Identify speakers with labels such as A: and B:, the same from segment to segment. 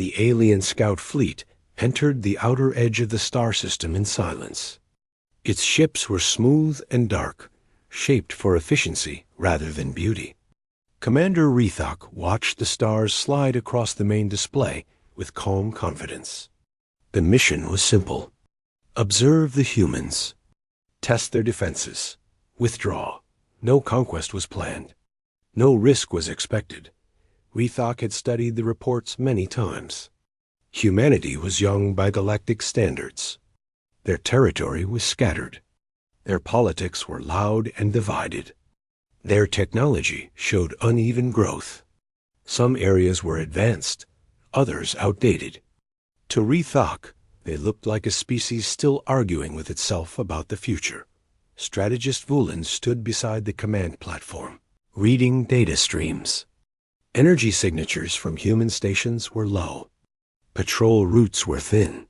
A: The alien scout fleet entered the outer edge of the star system in silence. Its ships were smooth and dark, shaped for efficiency rather than beauty. Commander Rethok watched the stars slide across the main display with calm confidence. The mission was simple. Observe the humans. Test their defenses. Withdraw. No conquest was planned. No risk was expected. Rethok had studied the reports many times. Humanity was young by galactic standards. Their territory was scattered. Their politics were loud and divided. Their technology showed uneven growth. Some areas were advanced, others outdated. To Rethok, they looked like a species still arguing with itself about the future. Strategist Vulan stood beside the command platform, reading data streams. Energy signatures from human stations were low. Patrol routes were thin.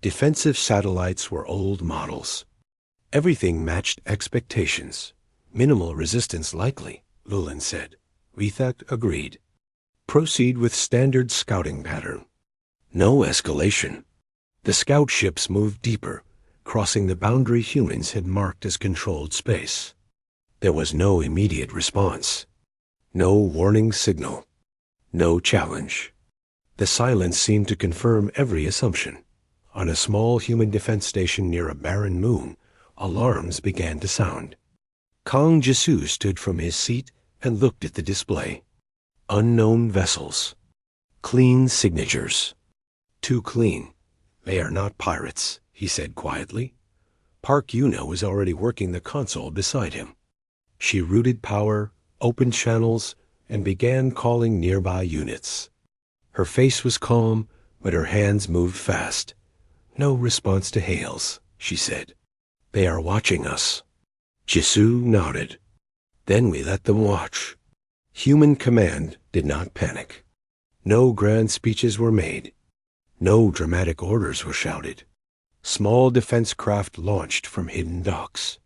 A: Defensive satellites were old models. Everything matched expectations. Minimal resistance likely, Vulan said. Rethok agreed. Proceed with standard scouting pattern. No escalation. The scout ships moved deeper, crossing the boundary humans had marked as controlled space. There was no immediate response. No warning signal. No challenge. The silence seemed to confirm every assumption. On a small human defense station near a barren moon, alarms began to sound. Kang Jisoo stood from his seat and looked at the display. Unknown vessels. Clean signatures. Too clean. They are not pirates, he said quietly. Park Yuna was already working the console beside him. She routed power, opened channels, and began calling nearby units. Her face was calm, but her hands moved fast. No response to hails, she said. They are watching us. Jisoo nodded. Then we let them watch. Human command did not panic. No grand speeches were made. No dramatic orders were shouted. Small defense craft launched from hidden docks.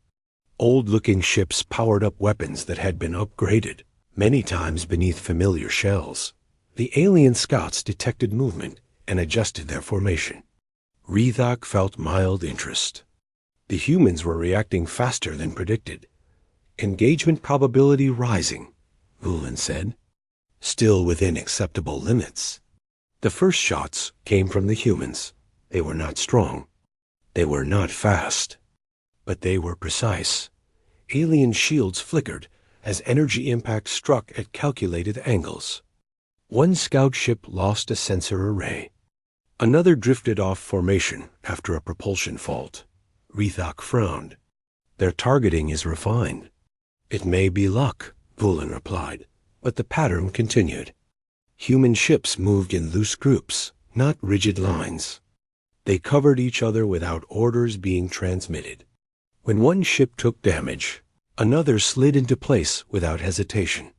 A: Old-looking ships powered up weapons that had been upgraded, many times beneath familiar shells. The alien scouts detected movement and adjusted their formation. Rethok felt mild interest. The humans were reacting faster than predicted. Engagement probability rising, Vulan said. Still within acceptable limits. The first shots came from the humans. They were not strong. They were not fast. But they were precise. Alien shields flickered as energy impact struck at calculated angles. One scout ship lost a sensor array. Another drifted off formation after a propulsion fault. Rethok frowned. Their targeting is refined. It may be luck, Vulan replied, but the pattern continued. Human ships moved in loose groups, not rigid lines. They covered each other without orders being transmitted. When one ship took damage, another slid into place without hesitation.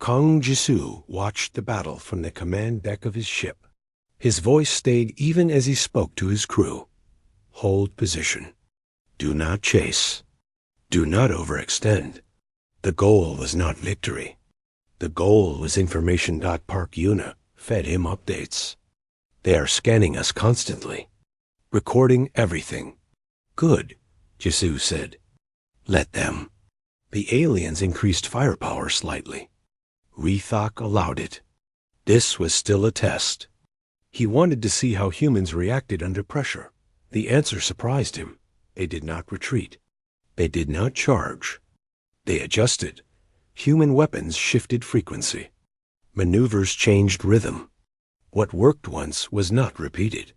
A: Kang Jisoo watched the battle from the command deck of his ship. His voice stayed even as he spoke to his crew. Hold position. Do not chase. Do not overextend. The goal was not victory. The goal was information. Park Yuna fed him updates. They are scanning us constantly, recording everything. Good, Jisoo said. Let them. The aliens increased firepower slightly. Rethok allowed it. This was still a test. He wanted to see how humans reacted under pressure. The answer surprised him. They did not retreat. They did not charge. They adjusted. Human weapons shifted frequency. Maneuvers changed rhythm. What worked once was not repeated.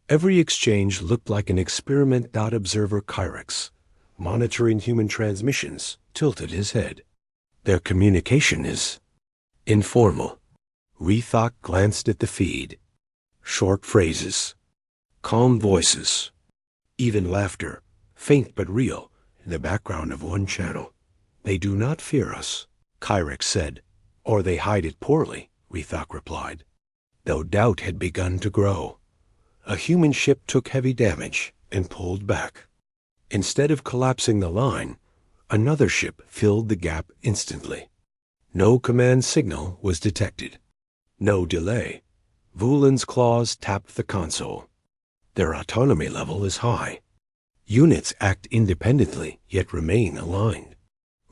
A: Every exchange looked like an experiment. Observer Kyrex, monitoring human transmissions, tilted his head. Their communication is informal. Rethok glanced at the feed. Short phrases. Calm voices. Even laughter, faint but real, in the background of one channel. They do not fear us, Kyrex said. Or they hide it poorly, Rethok replied. Though doubt had begun to grow. A human ship took heavy damage and pulled back. Instead of collapsing the line, another ship filled the gap instantly. No command signal was detected. No delay. Vulan's claws tapped the console. Their autonomy level is high. Units act independently, yet remain aligned.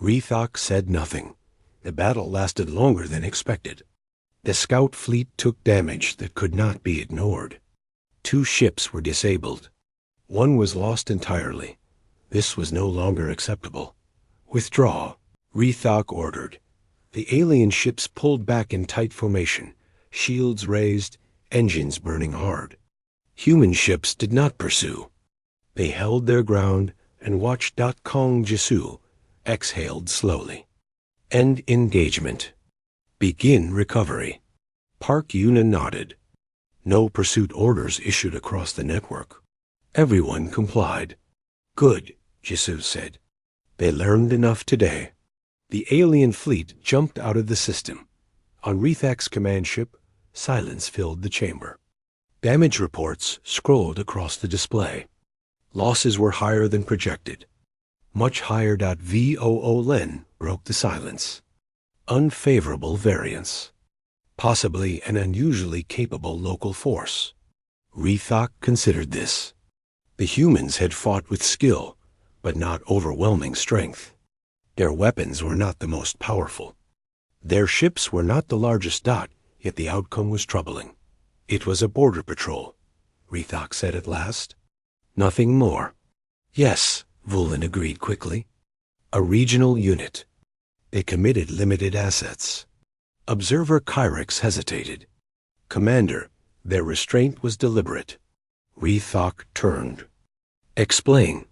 A: Rethok said nothing. The battle lasted longer than expected. The scout fleet took damage that could not be ignored. 2 ships were disabled. 1 was lost entirely. This was no longer acceptable. Withdraw, Rethok ordered. The alien ships pulled back in tight formation, shields raised, engines burning hard. Human ships did not pursue. They held their ground and watched Kong Jisu exhaled slowly. End engagement. Begin recovery. Park Yuna nodded. No pursuit orders issued across the network. Everyone complied. Good, Jisu said. They learned enough today. The alien fleet jumped out of the system. On Rethak's command ship, silence filled the chamber. Damage reports scrolled across the display. Losses were higher than projected. Much higher. VOOLEN broke the silence. Unfavorable variance. Possibly an unusually capable local force. Rethok considered this. The humans had fought with skill, but not overwhelming strength. Their weapons were not the most powerful. Their ships were not the largest dot, yet the outcome was troubling. It was a border patrol, Rethok said at last. Nothing more. Yes, Vulan agreed quickly. A regional unit. They committed limited assets. Observer Kyrix hesitated. Commander, their restraint was deliberate. Rethok turned. Explain.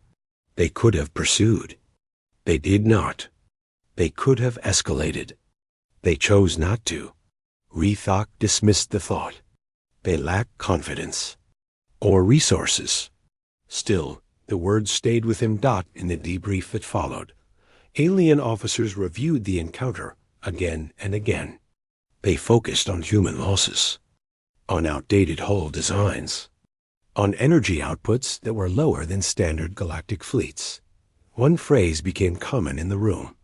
A: They could have pursued. They did not. They could have escalated. They chose not to. Rethok dismissed the thought. They lack confidence. Or resources. Still, the words stayed with him. In the debrief that followed. Alien officers reviewed the encounter again and again. They focused on human losses, on outdated hull designs, on energy outputs that were lower than standard galactic fleets. One phrase became common in the room.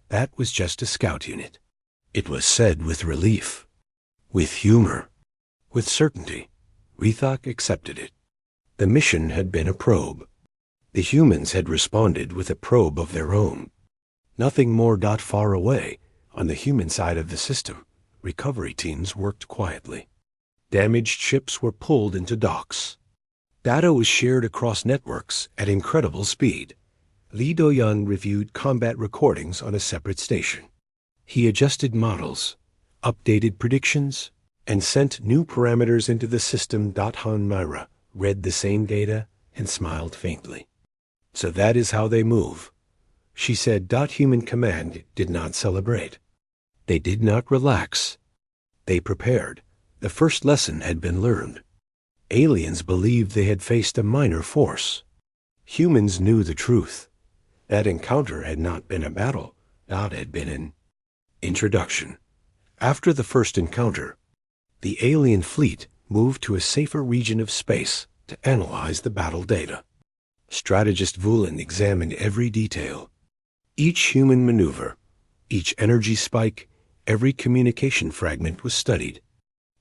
A: That was just a scout unit. It was said with relief, with humor, with certainty. Rethok accepted it. The mission had been a probe. The humans had responded with a probe of their own. Nothing more. Far away, on the human side of the system, recovery teams worked quietly. Damaged ships were pulled into docks. Data was shared across networks at incredible speed. Li Doyun reviewed combat recordings on a separate station. He adjusted models, updated predictions, and sent new parameters into the system. Han Myra read the same data and smiled faintly. So that is how they move, she said. Human command did not celebrate. They did not relax. They prepared. The first lesson had been learned. Aliens believed they had faced a minor force. Humans knew the truth. That encounter had not been a battle. That had been an introduction. After the first encounter, the alien fleet moved to a safer region of space to analyze the battle data. Strategist Vulan examined every detail. Each human maneuver, each energy spike, every communication fragment was studied.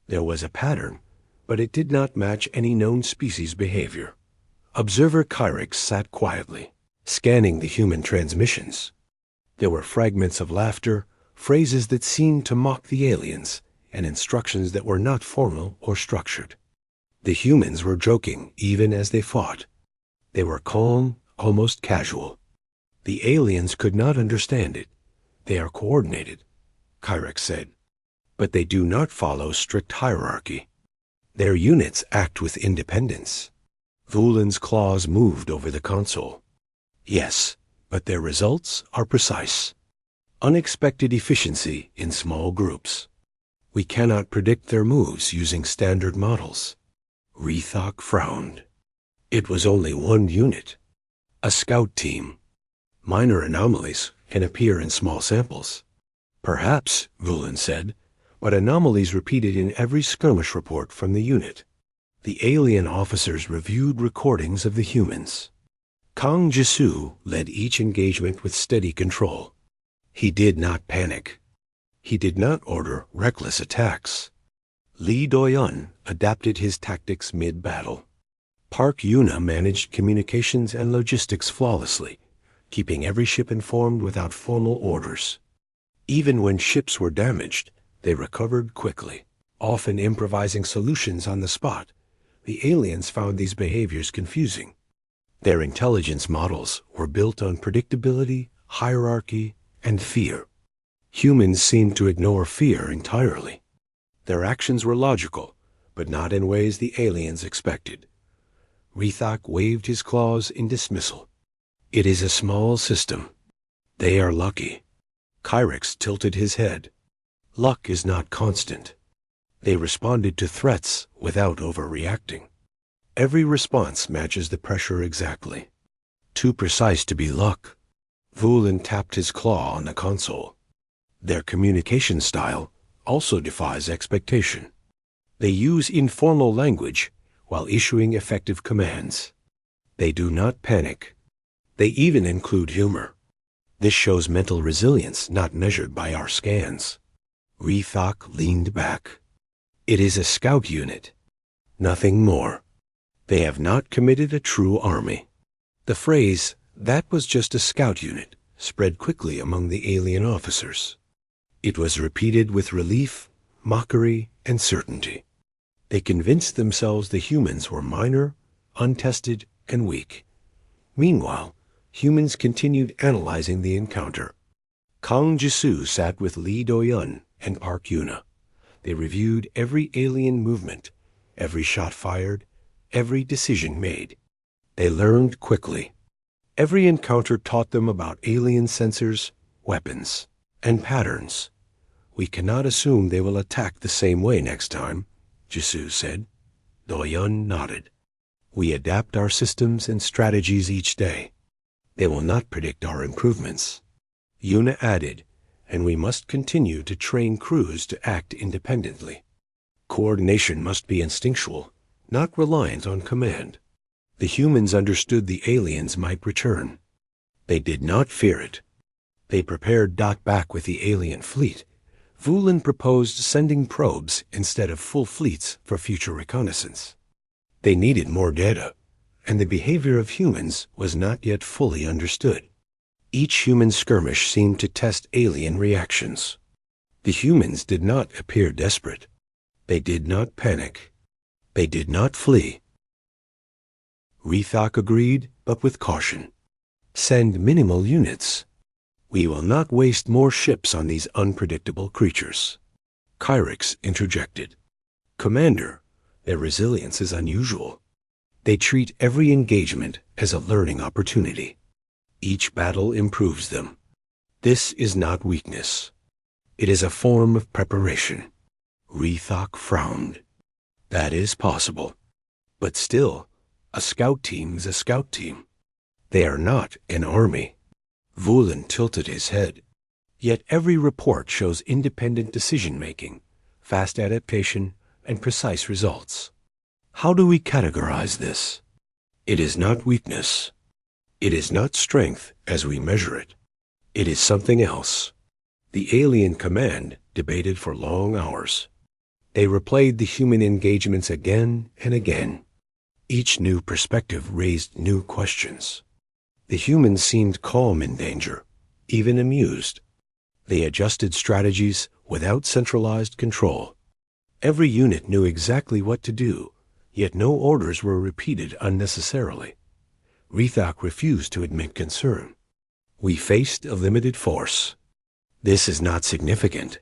A: There was a pattern, but it did not match any known species behavior. Observer Kyrix sat quietly, scanning the human transmissions. There were fragments of laughter, phrases that seemed to mock the aliens, and instructions that were not formal or structured. The humans were joking even as they fought. They were calm, almost casual. The aliens could not understand it. They are coordinated, Kyrix said, but they do not follow strict hierarchy. Their units act with independence. Vulan's claws moved over the console. Yes, but their results are precise. Unexpected efficiency in small groups. We cannot predict their moves using standard models. Rethok frowned. It was only one unit. A scout team. Minor anomalies can appear in small samples. Perhaps, Vulan said, but anomalies repeated in every skirmish report from the unit. The alien officers reviewed recordings of the humans. Kang Jisu led each engagement with steady control. He did not panic. He did not order reckless attacks. Lee Do-yeon adapted his tactics mid-battle. Park Yuna managed communications and logistics flawlessly, keeping every ship informed without formal orders. Even when ships were damaged, they recovered quickly, often improvising solutions on the spot. The aliens found these behaviors confusing. Their intelligence models were built on predictability, hierarchy, and fear. Humans seemed to ignore fear entirely. Their actions were logical, but not in ways the aliens expected. Rithak waved his claws in dismissal. It is a small system. They are lucky. Kyrix tilted his head. Luck is not constant. They responded to threats without overreacting. Every response matches the pressure exactly. Too precise to be luck. Vulin tapped his claw on the console. Their communication style also defies expectation. They use informal language while issuing effective commands. They do not panic. They even include humor. This shows mental resilience not measured by our scans. Rithak leaned back. It is a scout unit. Nothing more. They have not committed a true army. The phrase, "that was just a scout unit," spread quickly among the alien officers. It was repeated with relief, mockery, and certainty. They convinced themselves the humans were minor, untested, and weak. Meanwhile, humans continued analyzing the encounter. Kang Jisoo sat with Lee Do-yeon and Park Yuna. They reviewed every alien movement, every shot fired, every decision made. They learned quickly. Every encounter taught them about alien sensors, weapons, and patterns. "We cannot assume they will attack the same way next time," Jisoo said. Do-yeon nodded. "We adapt our systems and strategies each day. They will not predict our improvements." Yuna added, "And we must continue to train crews to act independently. Coordination must be instinctual, not reliant on command." The humans understood the aliens might return. They did not fear it. They prepared back with the alien fleet. Vulin proposed sending probes instead of full fleets for future reconnaissance. They needed more data, and the behavior of humans was not yet fully understood. Each human skirmish seemed to test alien reactions. The humans did not appear desperate. They did not panic. They did not flee. Rithak agreed, but with caution. "Send minimal units. We will not waste more ships on these unpredictable creatures." Kyrix interjected. "Commander, their resilience is unusual. They treat every engagement as a learning opportunity. Each battle improves them. This is not weakness. It is a form of preparation." Rithak frowned. "That is possible. But still, a scout team is a scout team. They are not an army." Vulin tilted his head. "Yet every report shows independent decision-making, fast adaptation, and precise results. How do we categorize this? It is not weakness. It is not strength as we measure it. It is something else." The alien command debated for long hours. They replayed the human engagements again and again. Each new perspective raised new questions. The humans seemed calm in danger, even amused. They adjusted strategies without centralized control. Every unit knew exactly what to do, yet no orders were repeated unnecessarily. Rithak refused to admit concern. "We faced a limited force. This is not significant."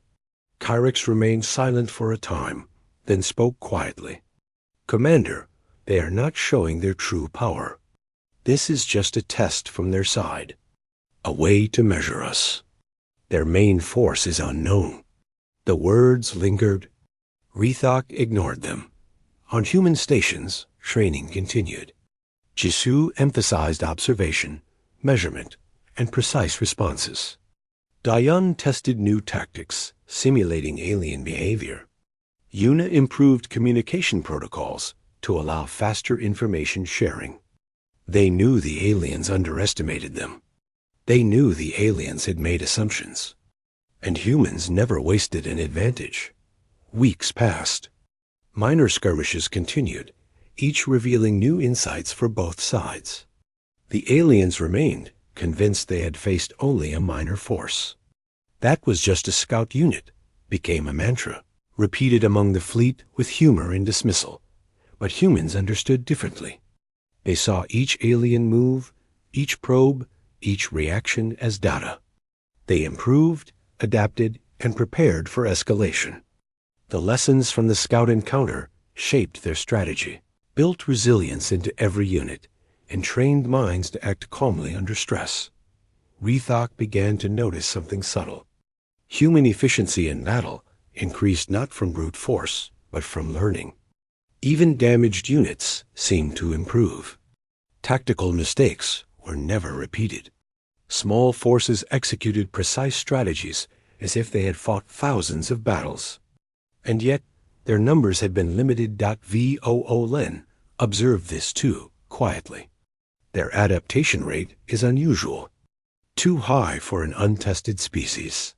A: Kyrix remained silent for a time, then spoke quietly. "Commander, they are not showing their true power. This is just a test from their side, a way to measure us. Their main force is unknown." The words lingered. Rithak ignored them. On human stations, training continued. Jisoo emphasized observation, measurement, and precise responses. Do-yeon tested new tactics, simulating alien behavior. Yuna improved communication protocols to allow faster information sharing. They knew the aliens underestimated them. They knew the aliens had made assumptions. And humans never wasted an advantage. Weeks passed. Minor skirmishes continued, each revealing new insights for both sides. The aliens remained, convinced they had faced only a minor force. That was just a scout unit, became a mantra, repeated among the fleet with humor and dismissal. But humans understood differently. They saw each alien move, each probe, each reaction as data. They improved, adapted, and prepared for escalation. The lessons from the scout encounter shaped their strategy, built resilience into every unit, and trained minds to act calmly under stress. Rethok began to notice something subtle. Human efficiency in battle increased not from brute force, but from learning. Even damaged units seemed to improve. Tactical mistakes were never repeated. Small forces executed precise strategies as if they had fought thousands of battles. And yet, their numbers had been limited. Len observed this too, quietly. Their adaptation rate is unusual, too high for an untested species.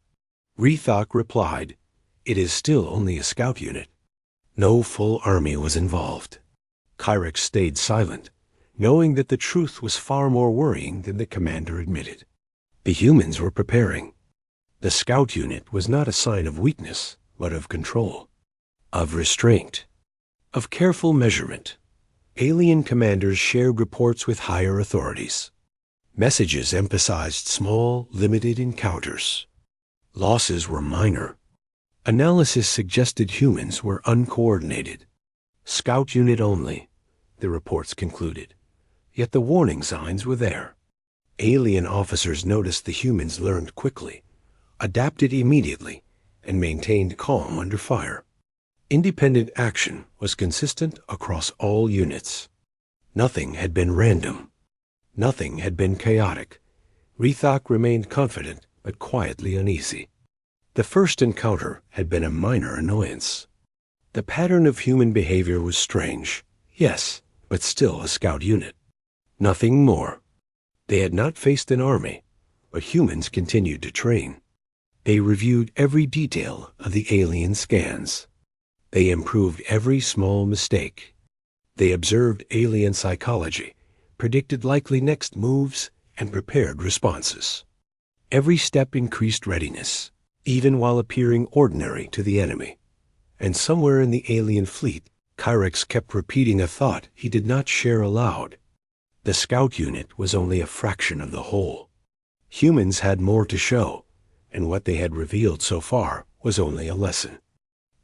A: Rethok replied, "It is still only a scout unit." No full army was involved. Kyrix stayed silent, knowing that the truth was far more worrying than the commander admitted. The humans were preparing. The scout unit was not a sign of weakness, but of control, of restraint, of careful measurement. Alien commanders shared reports with higher authorities. Messages emphasized small, limited encounters. Losses were minor. Analysis suggested humans were uncoordinated. Scout unit only, the reports concluded. Yet the warning signs were there. Alien officers noticed the humans learned quickly, adapted immediately, and maintained calm under fire. Independent action was consistent across all units. Nothing had been random. Nothing had been chaotic. Rethok remained confident, but quietly uneasy. The first encounter had been a minor annoyance. The pattern of human behavior was strange, yes, but still a scout unit. Nothing more. They had not faced an army, but humans continued to train. They reviewed every detail of the alien scans. They improved every small mistake. They observed alien psychology, predicted likely next moves, and prepared responses. Every step increased readiness, even while appearing ordinary to the enemy. And somewhere in the alien fleet, Kyrix kept repeating a thought he did not share aloud. The scout unit was only a fraction of the whole. Humans had more to show, and what they had revealed so far was only a lesson.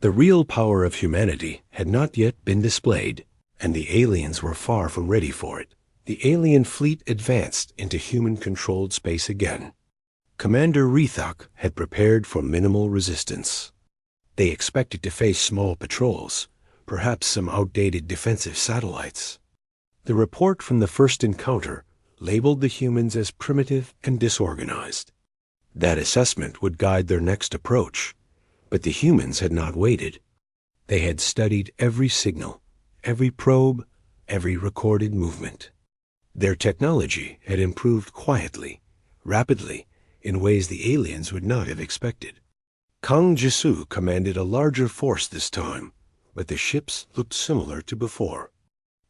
A: The real power of humanity had not yet been displayed, and the aliens were far from ready for it. The alien fleet advanced into human-controlled space again. Commander Rethok had prepared for minimal resistance. They expected to face small patrols, perhaps some outdated defensive satellites. The report from the first encounter labeled the humans as primitive and disorganized. That assessment would guide their next approach, but the humans had not waited. They had studied every signal, every probe, every recorded movement. Their technology had improved quietly, rapidly, in ways the aliens would not have expected. Kang Jisoo commanded a larger force this time, but the ships looked similar to before.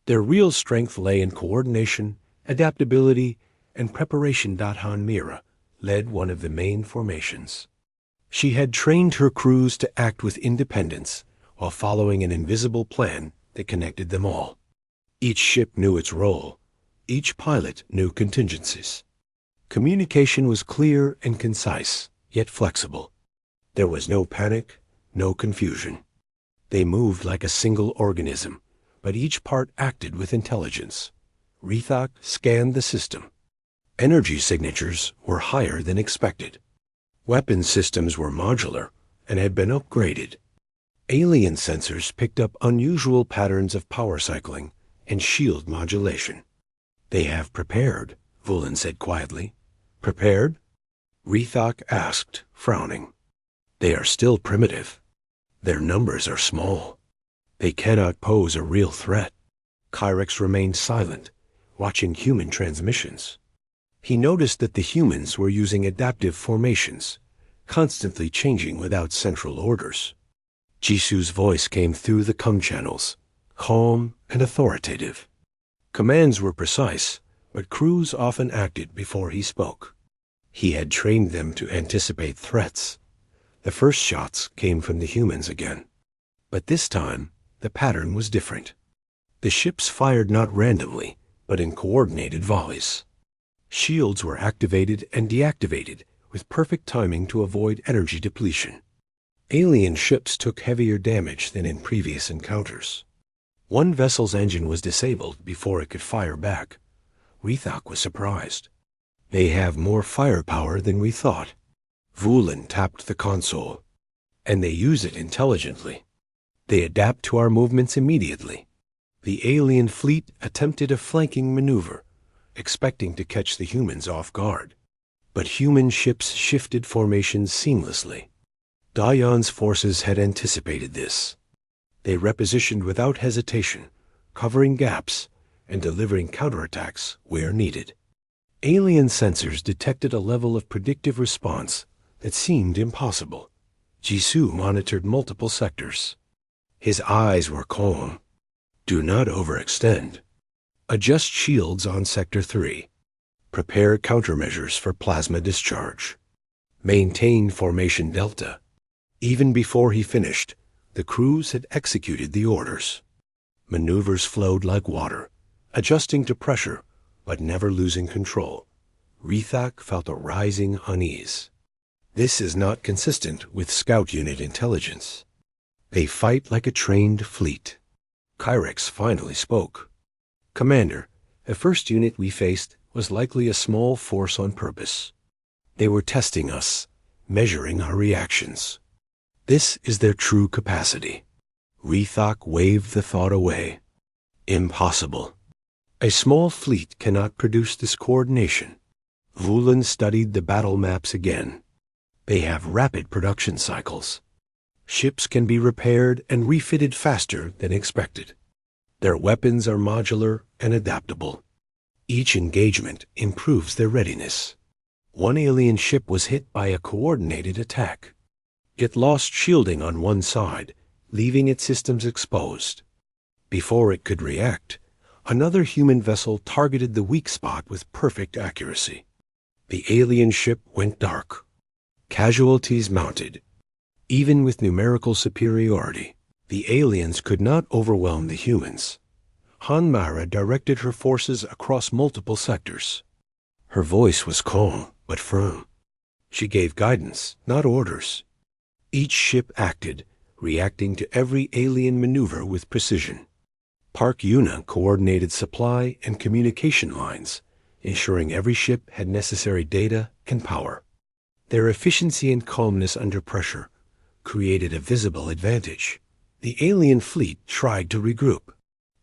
A: Their real strength lay in coordination, adaptability, and preparation. Han Mira led one of the main formations. She had trained her crews to act with independence while following an invisible plan that connected them all. Each ship knew its role. Each pilot knew contingencies. Communication was clear and concise, yet flexible. There was no panic, no confusion. They moved like a single organism, but each part acted with intelligence. Rethok scanned the system. Energy signatures were higher than expected. Weapon systems were modular and had been upgraded. Alien sensors picked up unusual patterns of power cycling and shield modulation. "They have prepared," Vulin said quietly. "Prepared?" Rethok asked, frowning. "They are still primitive. Their numbers are small. They cannot pose a real threat." Kyrix remained silent, watching human transmissions. He noticed that the humans were using adaptive formations, constantly changing without central orders. Jisu's voice came through the com channels, calm and authoritative. Commands were precise, but crews often acted before he spoke. He had trained them to anticipate threats. The first shots came from the humans again. But this time, the pattern was different. The ships fired not randomly, but in coordinated volleys. Shields were activated and deactivated with perfect timing to avoid energy depletion. Alien ships took heavier damage than in previous encounters. One vessel's engine was disabled before it could fire back. Rethok was surprised. They have more firepower than we thought. Vulin tapped the console, and they use it intelligently. They adapt to our movements immediately. The alien fleet attempted a flanking maneuver, expecting to catch the humans off guard. But human ships shifted formations seamlessly. Dayan's forces had anticipated this. They repositioned without hesitation, covering gaps and delivering counterattacks where needed. Alien sensors detected a level of predictive response that seemed impossible. Jisu monitored multiple sectors. His eyes were calm. Do not overextend. Adjust shields on Sector 3. Prepare countermeasures for plasma discharge. Maintain formation delta. Even before he finished, the crews had executed the orders. Maneuvers flowed like water, adjusting to pressure, but never losing control. Rethok felt a rising unease. This is not consistent with scout unit intelligence. They fight like a trained fleet. Kyrex finally spoke. Commander, the first unit we faced was likely a small force on purpose. They were testing us, measuring our reactions. This is their true capacity. Rethok waved the thought away. Impossible. A small fleet cannot produce this coordination. Vulin studied the battle maps again. They have rapid production cycles. Ships can be repaired and refitted faster than expected. Their weapons are modular and adaptable. Each engagement improves their readiness. One alien ship was hit by a coordinated attack. It lost shielding on one side, leaving its systems exposed. Before it could react, another human vessel targeted the weak spot with perfect accuracy. The alien ship went dark. Casualties mounted. Even with numerical superiority, the aliens could not overwhelm the humans. Hanmara directed her forces across multiple sectors. Her voice was calm but firm. She gave guidance, not orders. Each ship acted, reacting to every alien maneuver with precision. Park Yuna coordinated supply and communication lines, ensuring every ship had necessary data and power. Their efficiency and calmness under pressure created a visible advantage. The alien fleet tried to regroup.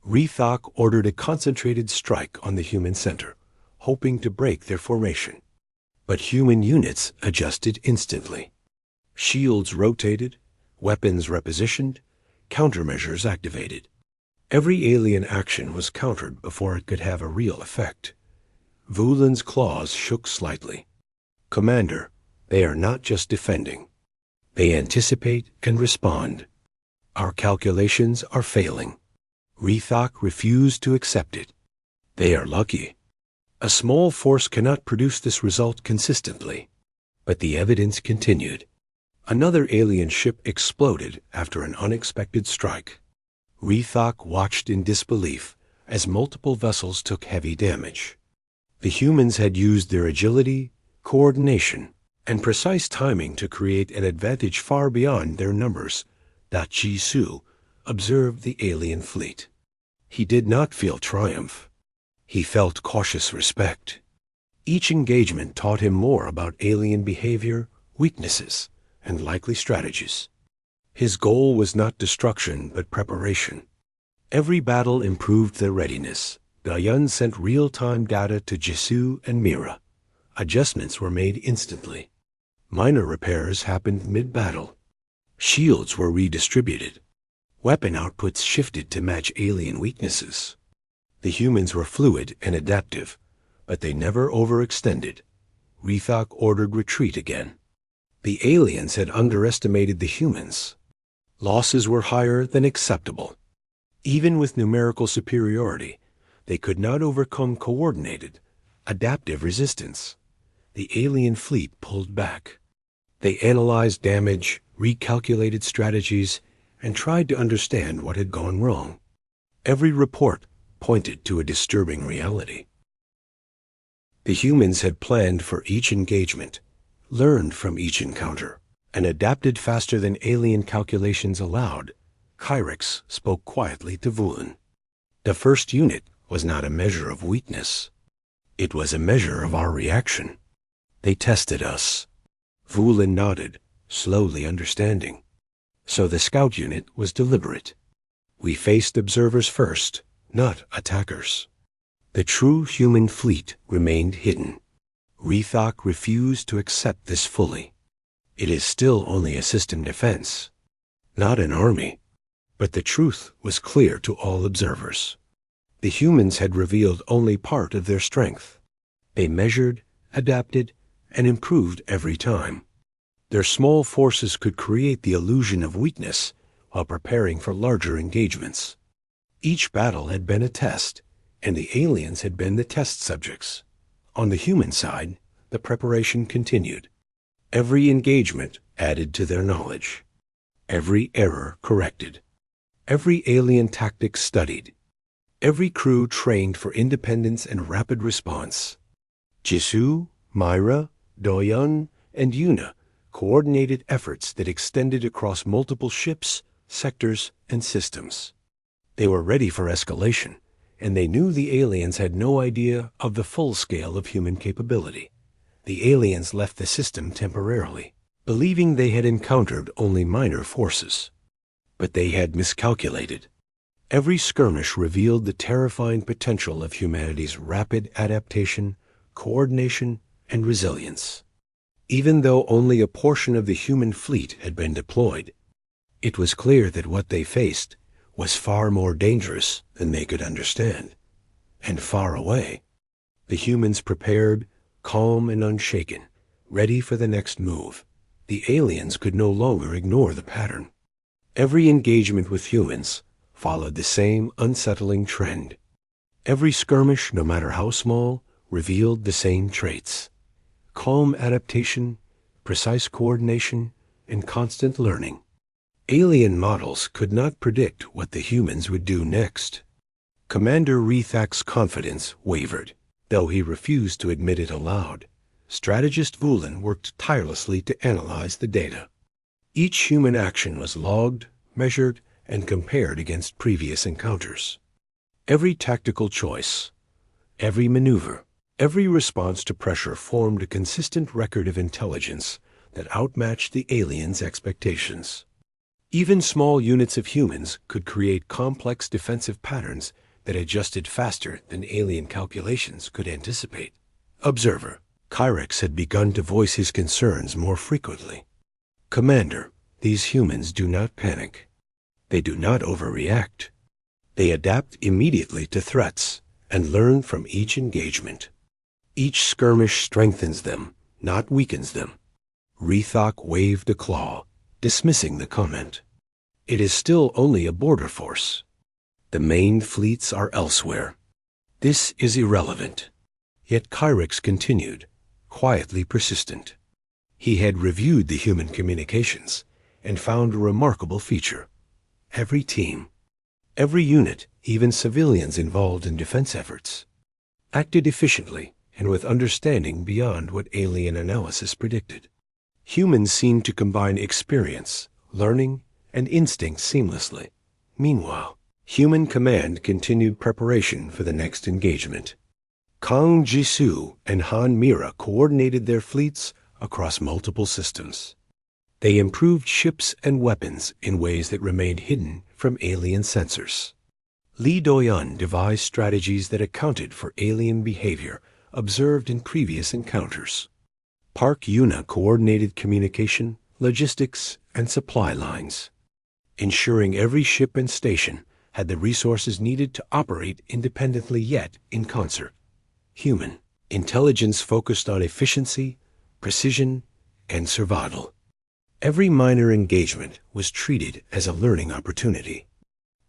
A: Rethok ordered a concentrated strike on the human center, hoping to break their formation. But human units adjusted instantly. Shields rotated, weapons repositioned, countermeasures activated. Every alien action was countered before it could have a real effect. Vulin's claws shook slightly. Commander, they are not just defending. They anticipate and respond. Our calculations are failing. Rethok refused to accept it. They are lucky. A small force cannot produce this result consistently. But the evidence continued. Another alien ship exploded after an unexpected strike. Rethok watched in disbelief as multiple vessels took heavy damage. The humans had used their agility, coordination, and precise timing to create an advantage far beyond their numbers. Jisu observed the alien fleet. He did not feel triumph. He felt cautious respect. Each engagement taught him more about alien behavior, weaknesses, and likely strategies. His goal was not destruction, but preparation. Every battle improved their readiness. Dayan sent real-time data to Jisu and Mira. Adjustments were made instantly. Minor repairs happened mid-battle. Shields were redistributed. Weapon outputs shifted to match alien weaknesses. The humans were fluid and adaptive, but they never overextended. Rethok ordered retreat again. The aliens had underestimated the humans. Losses were higher than acceptable. Even with numerical superiority, they could not overcome coordinated, adaptive resistance. The alien fleet pulled back. They analyzed damage, recalculated strategies, and tried to understand what had gone wrong. Every report pointed to a disturbing reality. The humans had planned for each engagement, learned from each encounter, and adapted faster than alien calculations allowed. Kyrix spoke quietly to Vulan. The first unit was not a measure of weakness. It was a measure of our reaction. They tested us. Vulan nodded, slowly understanding. So the scout unit was deliberate. We faced observers first, not attackers. The true human fleet remained hidden. Rethok refused to accept this fully. It is still only a system defense, not an army. But the truth was clear to all observers. The humans had revealed only part of their strength. They measured, adapted, and improved every time. Their small forces could create the illusion of weakness while preparing for larger engagements. Each battle had been a test, and the aliens had been the test subjects. On the human side, the preparation continued. Every engagement added to their knowledge. Every error corrected. Every alien tactic studied. Every crew trained for independence and rapid response. Jisoo, Myra, Doyeon, and Yuna coordinated efforts that extended across multiple ships, sectors, and systems. They were ready for escalation, and they knew the aliens had no idea of the full scale of human capability. The aliens left the system temporarily, believing they had encountered only minor forces. But they had miscalculated. Every skirmish revealed the terrifying potential of humanity's rapid adaptation, coordination, and resilience. Even though only a portion of the human fleet had been deployed, it was clear that what they faced was far more dangerous than they could understand, and far away. The humans prepared, calm and unshaken, ready for the next move. The aliens could no longer ignore the pattern. Every engagement with humans followed the same unsettling trend. Every skirmish, no matter how small, revealed the same traits: calm adaptation, precise coordination, and constant learning. Alien models could not predict what the humans would do next. Commander Rethak's confidence wavered, though he refused to admit it aloud. Strategist Vulan worked tirelessly to analyze the data. Each human action was logged, measured, and compared against previous encounters. Every tactical choice, every maneuver, every response to pressure formed a consistent record of intelligence that outmatched the aliens' expectations. Even small units of humans could create complex defensive patterns that adjusted faster than alien calculations could anticipate. Observer, Kyrix had begun to voice his concerns more frequently. Commander, these humans do not panic. They do not overreact. They adapt immediately to threats and learn from each engagement. Each skirmish strengthens them, not weakens them. Rethok waved a claw, dismissing the comment. It is still only a border force. The main fleets are elsewhere. This is irrelevant. Yet Kyrix continued, quietly persistent. He had reviewed the human communications and found a remarkable feature. Every team, every unit, even civilians involved in defense efforts, acted efficiently and with understanding beyond what alien analysis predicted. Humans seemed to combine experience, learning, and instinct seamlessly. Meanwhile, human command continued preparation for the next engagement. Kang Jisoo and Han Mira coordinated their fleets across multiple systems. They improved ships and weapons in ways that remained hidden from alien sensors. Lee Doyeon devised strategies that accounted for alien behavior observed in previous encounters. Park Yuna coordinated communication, logistics, and supply lines, ensuring every ship and station had the resources needed to operate independently yet in concert. Human intelligence focused on efficiency, precision, and survival. Every minor engagement was treated as a learning opportunity.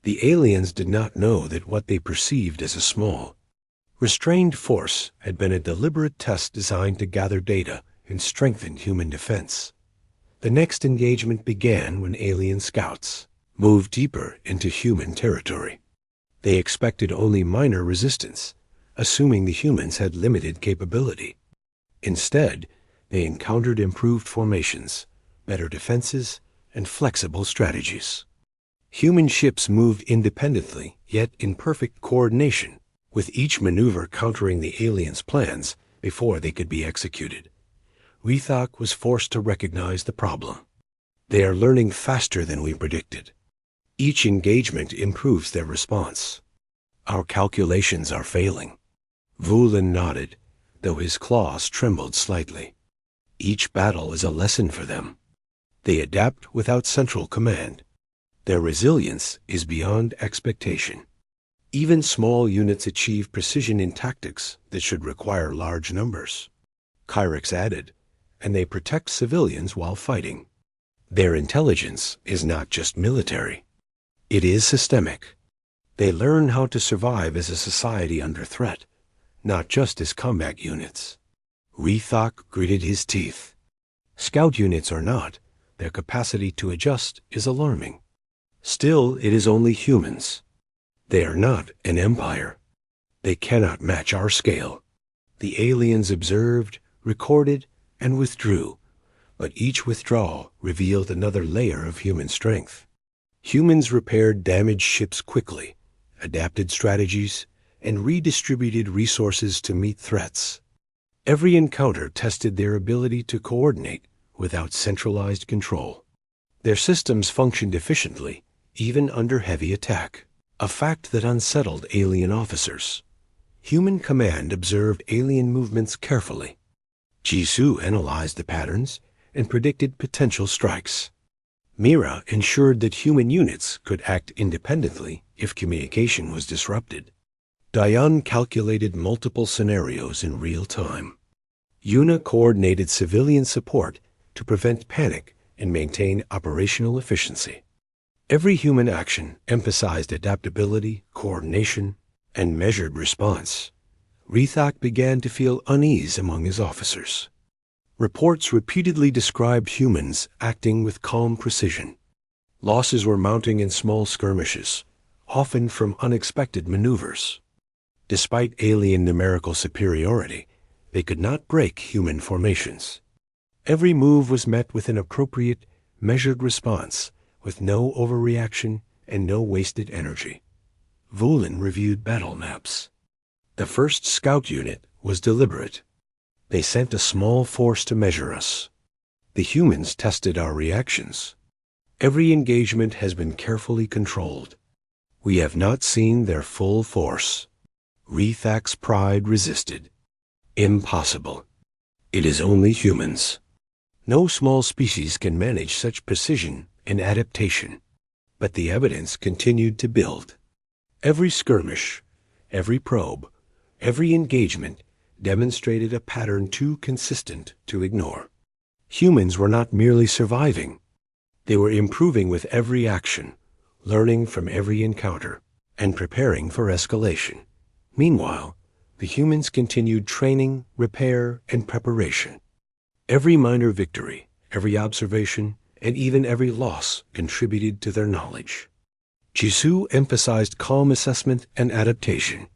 A: The aliens did not know that what they perceived as a small, restrained force had been a deliberate test designed to gather data and strengthen human defense. The next engagement began when alien scouts moved deeper into human territory. They expected only minor resistance, assuming the humans had limited capability. Instead, they encountered improved formations, better defenses, and flexible strategies. Human ships moved independently, yet in perfect coordination, with each maneuver countering the aliens' plans before they could be executed. Rethak was forced to recognize the problem. They are learning faster than we predicted. Each engagement improves their response. Our calculations are failing. Vulin nodded, though his claws trembled slightly. Each battle is a lesson for them. They adapt without central command. Their resilience is beyond expectation. Even small units achieve precision in tactics that should require large numbers. Kyrix added, and they protect civilians while fighting. Their intelligence is not just military. It is systemic. They learn how to survive as a society under threat, not just as combat units. Rethak gritted his teeth. Scout units or not, their capacity to adjust is alarming. Still, it is only humans. They are not an empire. They cannot match our scale. The aliens observed, recorded, and withdrew, but each withdrawal revealed another layer of human strength. Humans repaired damaged ships quickly, adapted strategies, and redistributed resources to meet threats. Every encounter tested their ability to coordinate without centralized control. Their systems functioned efficiently, even under heavy attack, a fact that unsettled alien officers. Human command observed alien movements carefully. Jisoo analyzed the patterns and predicted potential strikes. Mira ensured that human units could act independently if communication was disrupted. Dayan calculated multiple scenarios in real time. Yuna coordinated civilian support to prevent panic and maintain operational efficiency. Every human action emphasized adaptability, coordination, and measured response. Rethak began to feel unease among his officers. Reports repeatedly described humans acting with calm precision. Losses were mounting in small skirmishes, often from unexpected maneuvers. Despite alien numerical superiority, they could not break human formations. Every move was met with an appropriate, measured response, with no overreaction and no wasted energy. Vulin reviewed battle maps. The first scout unit was deliberate. They sent a small force to measure us. The humans tested our reactions. Every engagement has been carefully controlled. We have not seen their full force. Rethak's pride resisted. Impossible. It is only humans. No small species can manage such precision and adaptation. But the evidence continued to build. Every skirmish, every probe, every engagement demonstrated a pattern too consistent to ignore. Humans were not merely surviving. They were improving with every action, learning from every encounter, and preparing for escalation. Meanwhile, the humans continued training, repair, and preparation. Every minor victory, every observation, and even every loss contributed to their knowledge. Jisoo emphasized calm assessment and adaptation.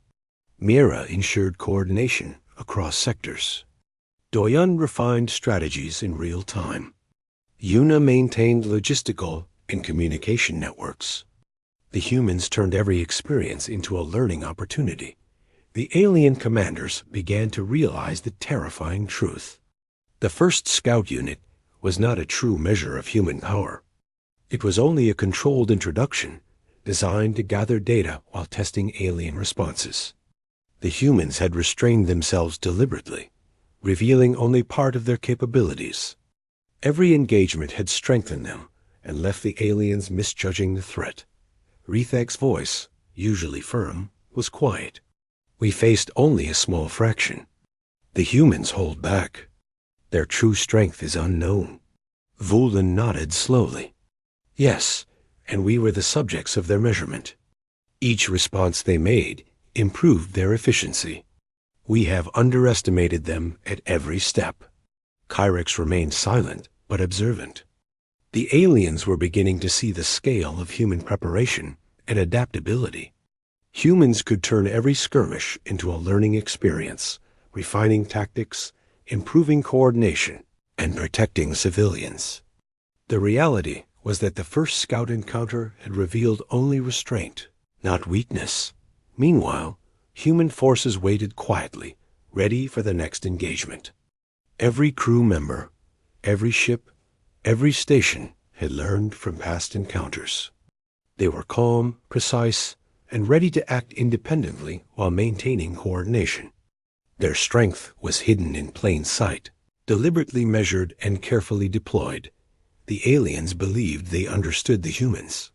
A: Mira ensured coordination across sectors. Doyun refined strategies in real time. Yuna maintained logistical and communication networks. The humans turned every experience into a learning opportunity. The alien commanders began to realize the terrifying truth. The first scout unit was not a true measure of human power. It was only a controlled introduction designed to gather data while testing alien responses. The humans had restrained themselves deliberately, revealing only part of their capabilities. Every engagement had strengthened them and left the aliens misjudging the threat. Rethak's voice, usually firm, was quiet. We faced only a small fraction. The humans hold back. Their true strength is unknown. Vulan nodded slowly. Yes, and we were the subjects of their measurement. Each response they made improved their efficiency. We have underestimated them at every step. Kyrex remained silent but observant. The aliens were beginning to see the scale of human preparation and adaptability. Humans could turn every skirmish into a learning experience, refining tactics, improving coordination, and protecting civilians. The reality was that the first scout encounter had revealed only restraint, not weakness. Meanwhile, human forces waited quietly, ready for the next engagement. Every crew member, every ship, every station had learned from past encounters. They were calm, precise, and ready to act independently while maintaining coordination. Their strength was hidden in plain sight, deliberately measured and carefully deployed. The aliens believed they understood the humans.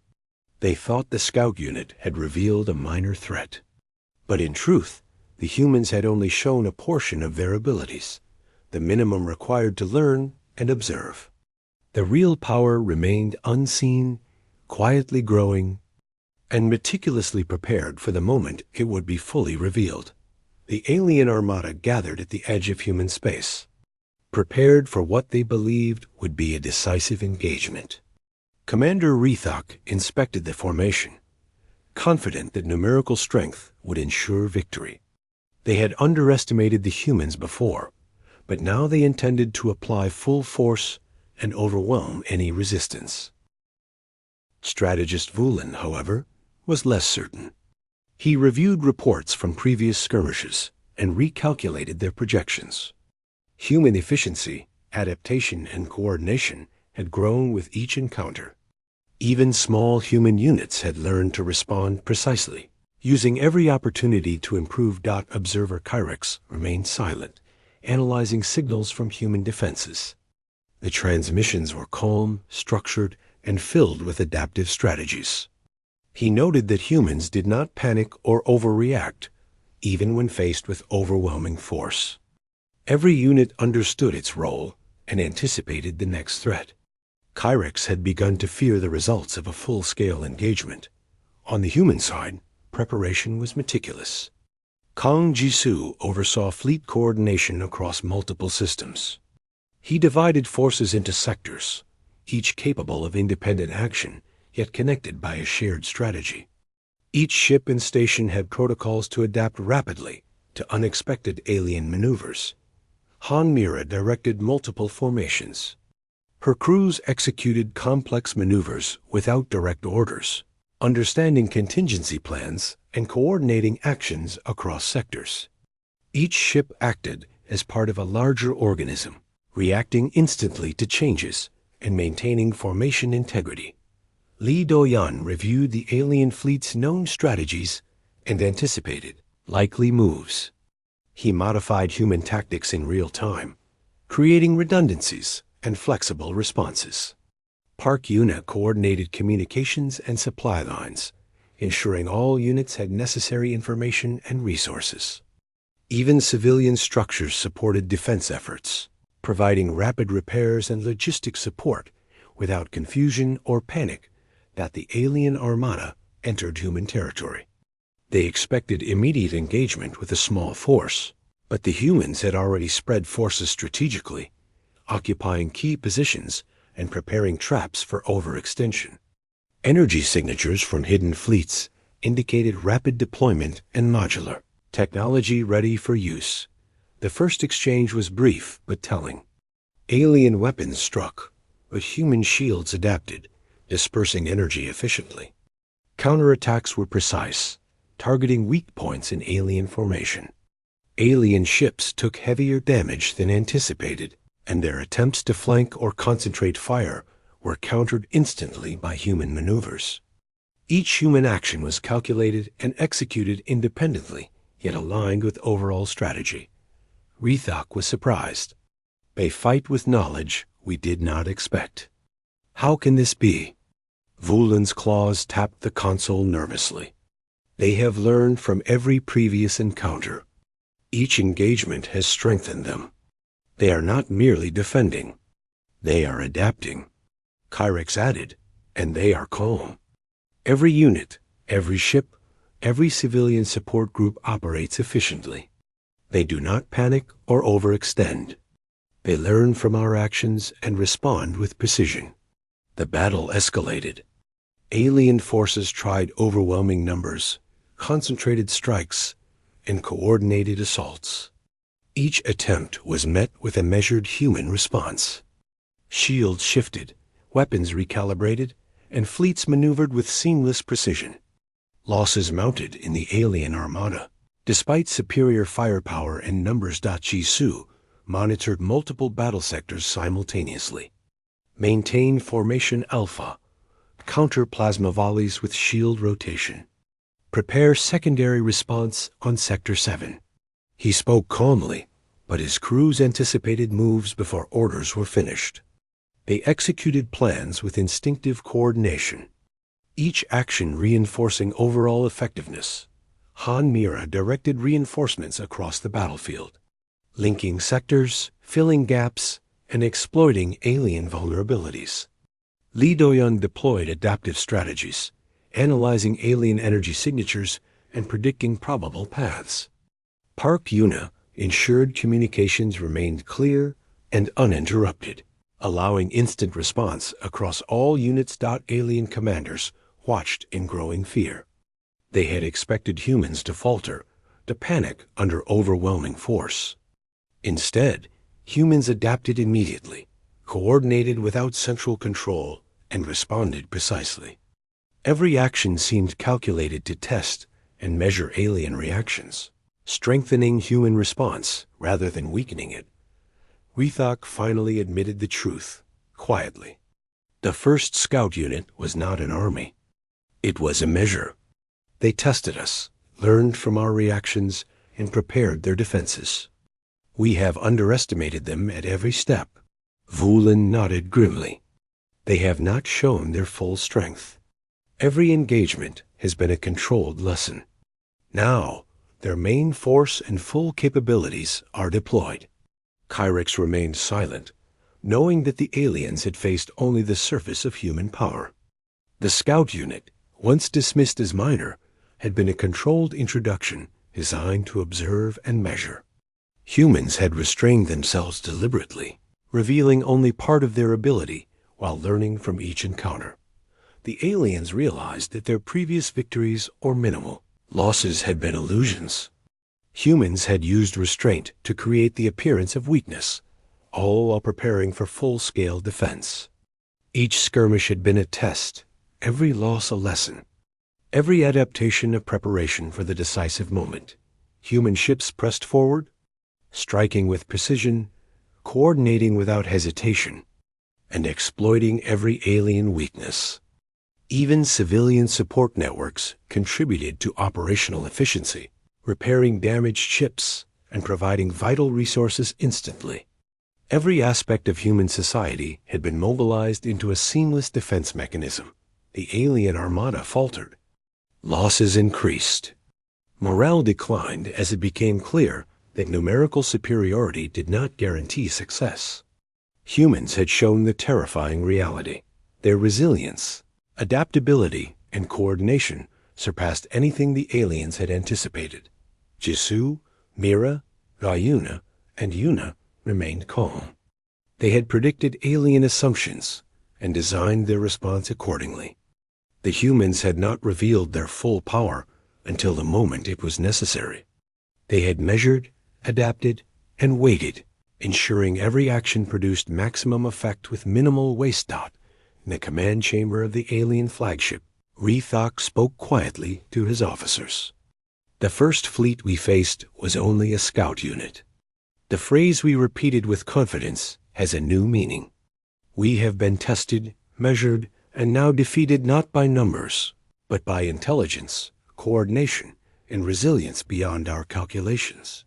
A: They thought the scout unit had revealed a minor threat. But in truth, the humans had only shown a portion of their abilities, the minimum required to learn and observe. The real power remained unseen, quietly growing, and meticulously prepared for the moment it would be fully revealed. The alien armada gathered at the edge of human space, prepared for what they believed would be a decisive engagement. Commander Rethok inspected the formation, confident that numerical strength would ensure victory. They had underestimated the humans before, but now they intended to apply full force and overwhelm any resistance. Strategist Vulan, however, was less certain. He reviewed reports from previous skirmishes and recalculated their projections. Human efficiency, adaptation, and coordination had grown with each encounter. Even small human units had learned to respond precisely. Using every opportunity to improve. Observer Kyrex remained silent, analyzing signals from human defenses. The transmissions were calm, structured, and filled with adaptive strategies. He noted that humans did not panic or overreact, even when faced with overwhelming force. Every unit understood its role and anticipated the next threat. Kyrex had begun to fear the results of a full-scale engagement. On the human side, preparation was meticulous. Kang Jisoo oversaw fleet coordination across multiple systems. He divided forces into sectors, each capable of independent action, yet connected by a shared strategy. Each ship and station had protocols to adapt rapidly to unexpected alien maneuvers. Han Mira directed multiple formations. Her crews executed complex maneuvers without direct orders, understanding contingency plans and coordinating actions across sectors. Each ship acted as part of a larger organism, reacting instantly to changes and maintaining formation integrity. Li Doyan reviewed the alien fleet's known strategies and anticipated likely moves. He modified human tactics in real time, creating redundancies and flexible responses. Park Yuna coordinated communications and supply lines, ensuring all units had necessary information and resources. Even civilian structures supported defense efforts, providing rapid repairs and logistic support without confusion or panic that the alien armada entered human territory. They expected immediate engagement with a small force, but the humans had already spread forces strategically, occupying key positions and preparing traps for overextension. Energy signatures from hidden fleets indicated rapid deployment and modular technology ready for use. The first exchange was brief but telling. Alien weapons struck, but human shields adapted, dispersing energy efficiently. Counterattacks were precise, targeting weak points in alien formation. Alien ships took heavier damage than anticipated, and their attempts to flank or concentrate fire were countered instantly by human maneuvers. Each human action was calculated and executed independently, yet aligned with overall strategy. Rethok was surprised. They fight with knowledge we did not expect. How can this be? Vulan's claws tapped the console nervously. They have learned from every previous encounter. Each engagement has strengthened them. They are not merely defending. They are adapting. Kyrex added, and they are calm. Every unit, every ship, every civilian support group operates efficiently. They do not panic or overextend. They learn from our actions and respond with precision. The battle escalated. Alien forces tried overwhelming numbers, concentrated strikes, and coordinated assaults. Each attempt was met with a measured human response. Shields shifted, weapons recalibrated, and fleets maneuvered with seamless precision. Losses mounted in the alien armada. Despite superior firepower and numbers, Jisoo monitored multiple battle sectors simultaneously. Maintain formation Alpha. Counter plasma volleys with shield rotation. Prepare secondary response on Sector 7. He spoke calmly, but his crews anticipated moves before orders were finished. They executed plans with instinctive coordination, each action reinforcing overall effectiveness. Han Mira directed reinforcements across the battlefield, linking sectors, filling gaps, and exploiting alien vulnerabilities. Lee Do-yeon deployed adaptive strategies, analyzing alien energy signatures and predicting probable paths. Park Yuna ensured communications remained clear and uninterrupted, allowing instant response across all units. Alien commanders watched in growing fear. They had expected humans to falter, to panic under overwhelming force. Instead, humans adapted immediately, coordinated without central control, and responded precisely. Every action seemed calculated to test and measure alien reactions, strengthening human response rather than weakening it. Rithok finally admitted the truth, quietly. The first scout unit was not an army. It was a measure. They tested us, learned from our reactions, and prepared their defenses. We have underestimated them at every step. Vulin nodded grimly. They have not shown their full strength. Every engagement has been a controlled lesson. Now, their main force and full capabilities are deployed. Kyrex remained silent, knowing that the aliens had faced only the surface of human power. The scout unit, once dismissed as minor, had been a controlled introduction designed to observe and measure. Humans had restrained themselves deliberately, revealing only part of their ability while learning from each encounter. The aliens realized that their previous victories or minimal losses had been illusions. Humans had used restraint to create the appearance of weakness, all while preparing for full-scale defense. Each skirmish had been a test, every loss a lesson, every adaptation a preparation for the decisive moment. Human ships pressed forward, striking with precision, coordinating without hesitation, and exploiting every alien weakness. Even civilian support networks contributed to operational efficiency, repairing damaged ships and providing vital resources instantly. Every aspect of human society had been mobilized into a seamless defense mechanism. The alien armada faltered. Losses increased. Morale declined as it became clear that numerical superiority did not guarantee success. Humans had shown the terrifying reality. Their resilience, adaptability, and coordination surpassed anything the aliens had anticipated. Jisoo, Mira, Gayuna, and Yuna remained calm. They had predicted alien assumptions and designed their response accordingly. The humans had not revealed their full power until the moment it was necessary. They had measured, adapted, and waited, ensuring every action produced maximum effect with minimal waste. In the command chamber of the alien flagship, Rithok spoke quietly to his officers. The first fleet we faced was only a scout unit. The phrase we repeated with confidence has a new meaning. We have been tested, measured, and now defeated not by numbers, but by intelligence, coordination, and resilience beyond our calculations.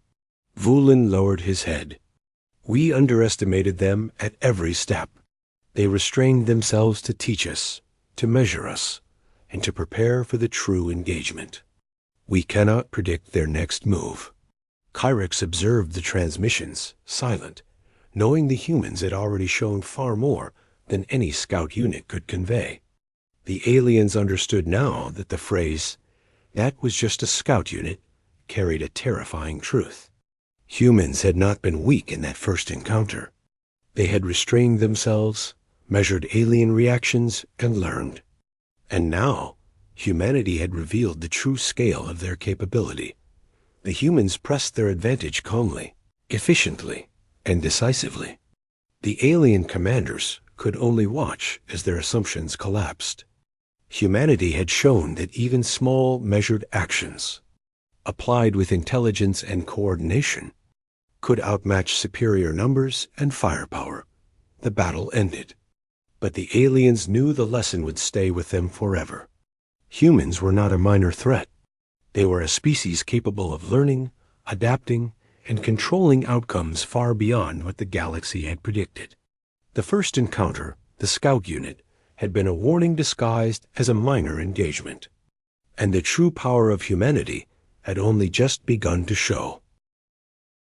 A: Vulin lowered his head. We underestimated them at every step. They restrained themselves to teach us, to measure us, and to prepare for the true engagement. We cannot predict their next move. Kyrex observed the transmissions, silent, knowing the humans had already shown far more than any scout unit could convey. The aliens understood now that the phrase, "That was just a scout unit," carried a terrifying truth. Humans had not been weak in that first encounter. They had restrained themselves, measured alien reactions, and learned. And now, humanity had revealed the true scale of their capability. The humans pressed their advantage calmly, efficiently, and decisively. The alien commanders could only watch as their assumptions collapsed. Humanity had shown that even small, measured actions, applied with intelligence and coordination, could outmatch superior numbers and firepower. The battle ended. But the aliens knew the lesson would stay with them forever. Humans were not a minor threat. They were a species capable of learning, adapting, and controlling outcomes far beyond what the galaxy had predicted. The first encounter, the scout unit, had been a warning disguised as a minor engagement. And the true power of humanity had only just begun to show.